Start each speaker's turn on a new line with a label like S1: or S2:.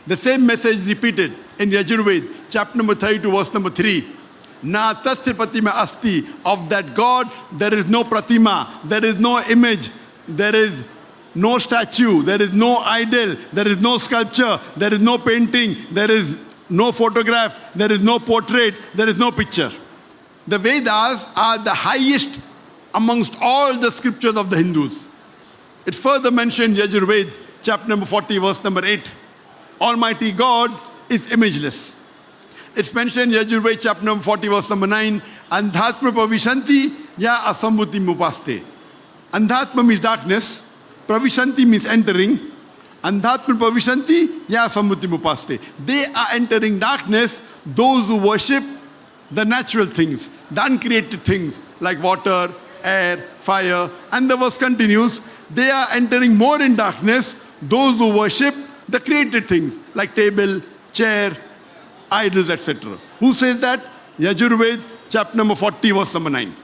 S1: The same message repeated in Yajurved, chapter number 32, verse number 3. Na tasya pratima asti. Of that God, there is no pratima, there is no image, there is no statue, there is no idol, there is no sculpture, there is no painting, there is no photograph, there is no portrait, there is no picture. The Vedas are the highest amongst all the scriptures of the Hindus. It further mentioned Yajurved, chapter number 40, verse number 8. Almighty God is imageless. It's mentioned Yajurved, chapter number 40, verse number 9. Andhatma pravishanti ya asambuti mupaste. Andhatma means darkness. Pravishanti means entering. Andhatma pravishanti ya asambuti mupaste. They are entering darkness, those who worship the natural things, the uncreated things like water, air, fire. And the verse continues, they are entering more in darkness, those who worship the created things like table, chair, idols, etc. Who says that? Yajurved, chapter number 40, verse number 9.